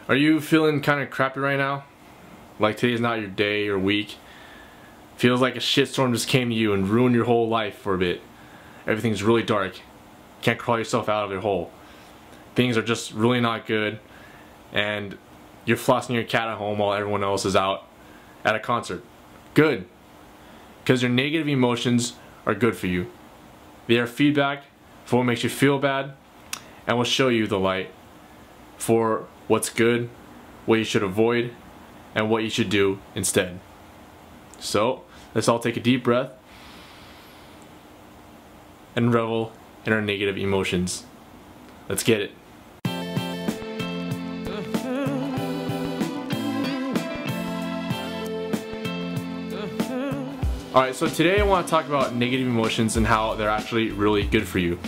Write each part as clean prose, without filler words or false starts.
Are you feeling kind of crappy right now? Like today's not your day or week? Feels like a shitstorm just came to you and ruined your whole life for a bit. Everything's really dark. Can't crawl yourself out of your hole. Things are just really not good, and you're flossing your cat at home while everyone else is out at a concert. Good. Because your negative emotions are good for you. They are feedback for what makes you feel bad, and will show you the light for what's good, what you should avoid, and what you should do instead. So, let's all take a deep breath and revel in our negative emotions. Let's get it. Alright, so today I want to talk about negative emotions and how they're actually really good for you.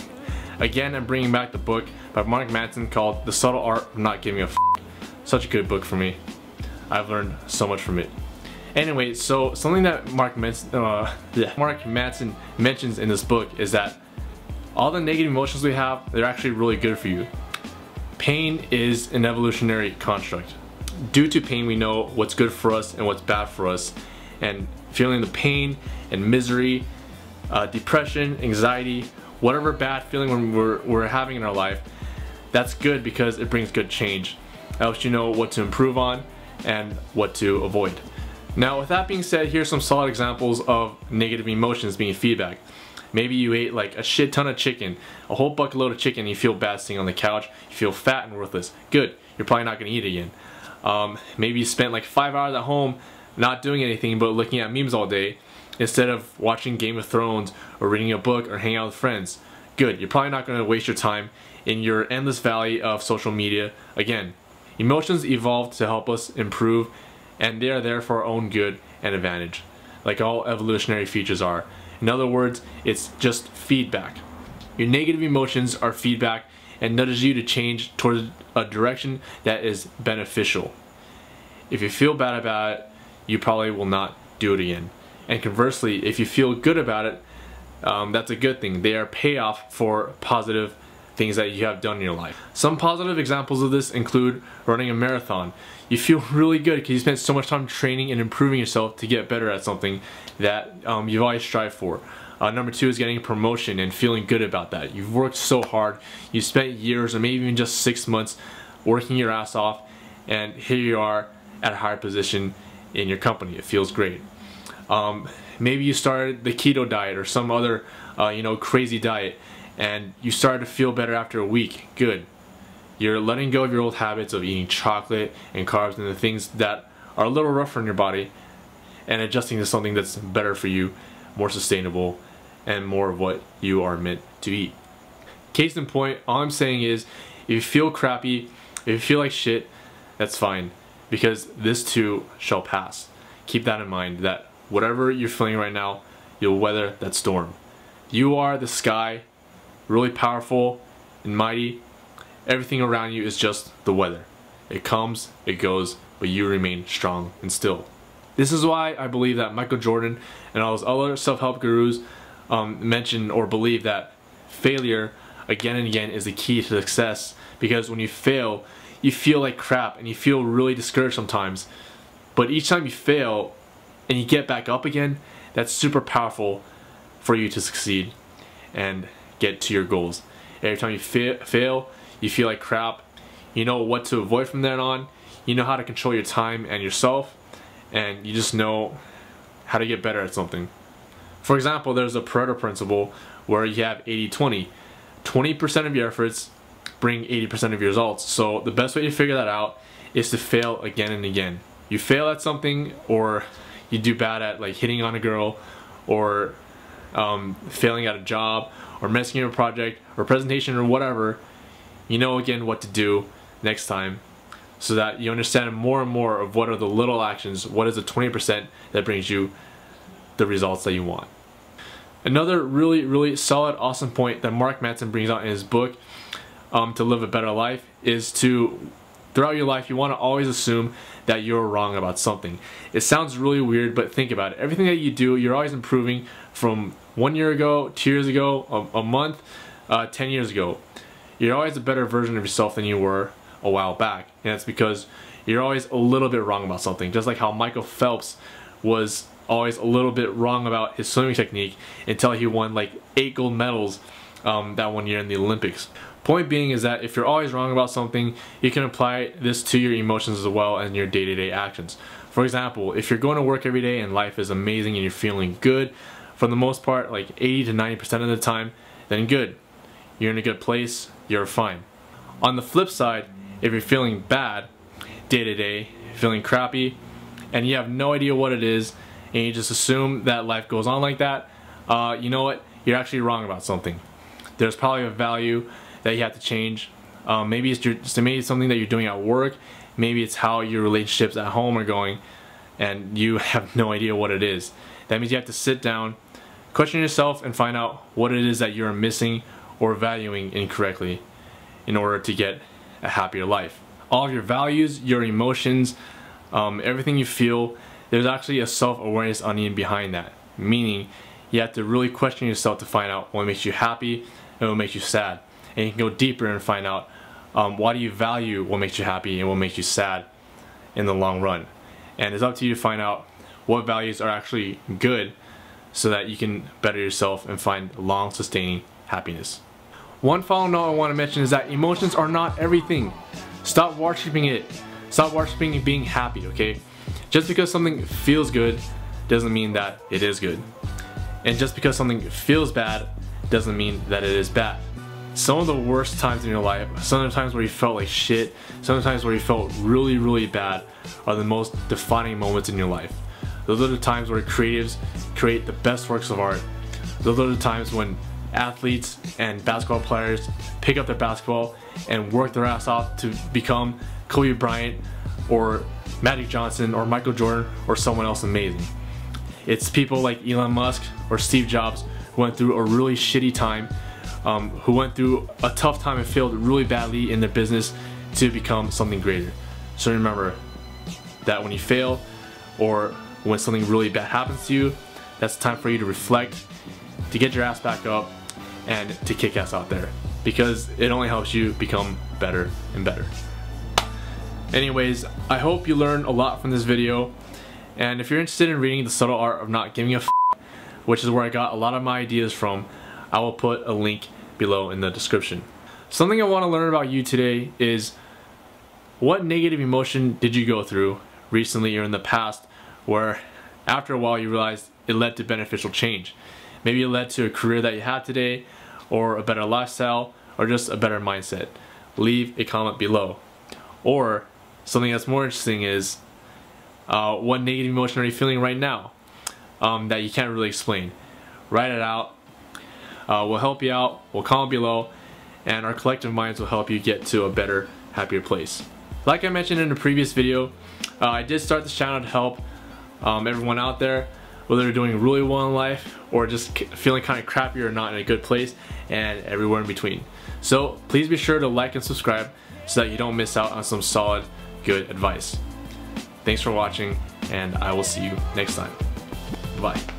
Again, I'm bringing back the book by Mark Manson called The Subtle Art of Not Giving a F***. Such a good book for me. I've learned so much from it. Anyway, so something that Mark Manson mentions in this book is that all the negative emotions we have, they're actually really good for you. Pain is an evolutionary construct. Due to pain, we know what's good for us and what's bad for us. And feeling the pain and misery, depression, anxiety, whatever bad feeling when we're having in our life, that's good because it brings good change. It helps you know what to improve on and what to avoid. Now, with that being said, here's some solid examples of negative emotions being feedback. Maybe you ate like a shit ton of chicken, a whole bucket load of chicken, and you feel bad sitting on the couch, you feel fat and worthless. Good, you're probably not gonna eat again. Maybe you spent like 5 hours at home not doing anything but looking at memes all day instead of watching Game of Thrones or reading a book or hanging out with friends. Good, you're probably not gonna waste your time in your endless valley of social media again. Emotions evolved to help us improve, and they are there for our own good and advantage, like all evolutionary features are. In other words, it's just feedback. Your negative emotions are feedback and nudges you to change towards a direction that is beneficial. If you feel bad about it, you probably will not do it again. And conversely, if you feel good about it, that's a good thing. They are payoff for positive things that you have done in your life. Some positive examples of this include running a marathon. You feel really good because you spent so much time training and improving yourself to get better at something that you've always strived for. Number 2 is getting a promotion and feeling good about that. You've worked so hard, you spent years or maybe even just 6 months working your ass off, and here you are at a higher position in your company. It feels great. Maybe you started the keto diet or some other crazy diet, and you started to feel better after a week. Good. You're letting go of your old habits of eating chocolate and carbs and the things that are a little rougher in your body, and adjusting to something that's better for you, more sustainable, and more of what you are meant to eat. Case in point, all I'm saying is, if you feel crappy, if you feel like shit, that's fine, because this too shall pass. Keep that in mind, that whatever you're feeling right now, you'll weather that storm. You are the sky, really powerful and mighty. Everything around you is just the weather. It comes, it goes, but you remain strong and still. This is why I believe that Michael Jordan and all those other self-help gurus mention or believe that failure again and again is the key to success, because when you fail, you feel like crap and you feel really discouraged sometimes. But each time you fail and you get back up again, that's super powerful for you to succeed and get to your goals. Every time you fail, you feel like crap, you know what to avoid from then on, you know how to control your time and yourself, and you just know how to get better at something. For example, there's a Pareto principle where you have 80-20. 20% of your efforts bring 80% of your results. So the best way to figure that out is to fail again and again. You fail at something, or you do bad at like hitting on a girl, or failing at a job, or messing up a project or presentation or whatever, you know again what to do next time, so that you understand more and more of what are the little actions, what is the 20% that brings you the results that you want. Another really solid, awesome point that Mark Manson brings out in his book, to live a better life, is to, throughout your life, you want to always assume that you're wrong about something. It sounds really weird, but think about it. Everything that you do, you're always improving from 1 year ago, 2 years ago, a month, 10 years ago. You're always a better version of yourself than you were a while back, and it's because you're always a little bit wrong about something. Just like how Michael Phelps was always a little bit wrong about his swimming technique until he won like 8 gold medals that one year in the Olympics. Point being is that if you're always wrong about something, you can apply this to your emotions as well and your day-to-day actions. For example, if you're going to work every day and life is amazing and you're feeling good, for the most part, like 80 to 90% of the time, then good. You're in a good place, you're fine. On the flip side, if you're feeling bad day to day, feeling crappy, and you have no idea what it is, and you just assume that life goes on like that, you know what? You're actually wrong about something. There's probably a value that you have to change. Maybe it's maybe something that you're doing at work. Maybe it's how your relationships at home are going, and you have no idea what it is. That means you have to sit down, question yourself, and find out what it is that you're missing or valuing incorrectly in order to get a happier life. All of your values, your emotions, everything you feel, there's actually a self-awareness onion behind that. Meaning, you have to really question yourself to find out what makes you happy and what makes you sad. And you can go deeper and find out why do you value what makes you happy and what makes you sad in the long run. And it's up to you to find out what values are actually good so that you can better yourself and find long sustaining happiness. One final note I want to mention is that emotions are not everything. Stop worshiping it. Stop worshiping being happy, okay? Just because something feels good doesn't mean that it is good. And just because something feels bad doesn't mean that it is bad. Some of the worst times in your life, some of the times where you felt like shit, some of the times where you felt really, really bad are the most defining moments in your life. Those are the times where creatives create the best works of art. Those are the times when athletes and basketball players pick up their basketball and work their ass off to become Kobe Bryant or Magic Johnson or Michael Jordan or someone else amazing. It's people like Elon Musk or Steve Jobs who went through a really shitty time, who went through a tough time and failed really badly in their business to become something greater. So remember that when you fail or when something really bad happens to you, that's time for you to reflect, to get your ass back up, and to kick ass out there, because it only helps you become better and better. Anyways, I hope you learned a lot from this video, and if you're interested in reading The Subtle Art of Not Giving a F***, which is where I got a lot of my ideas from, I will put a link below in the description. Something I want to learn about you today is, what negative emotion did you go through recently or in the past where after a while you realized it led to beneficial change? Maybe it led to a career that you have today, or a better lifestyle, or just a better mindset. Leave a comment below. Or something that's more interesting is, what negative emotion are you feeling right now that you can't really explain? Write it out. We'll help you out. We'll comment below, and our collective minds will help you get to a better, happier place. Like I mentioned in the previous video, I did start this channel to help everyone out there, whether they're doing really well in life or just feeling kind of crappy or not in a good place, and everywhere in between. So please be sure to like and subscribe so that you don't miss out on some solid, good advice. Thanks for watching, and I will see you next time. Bye.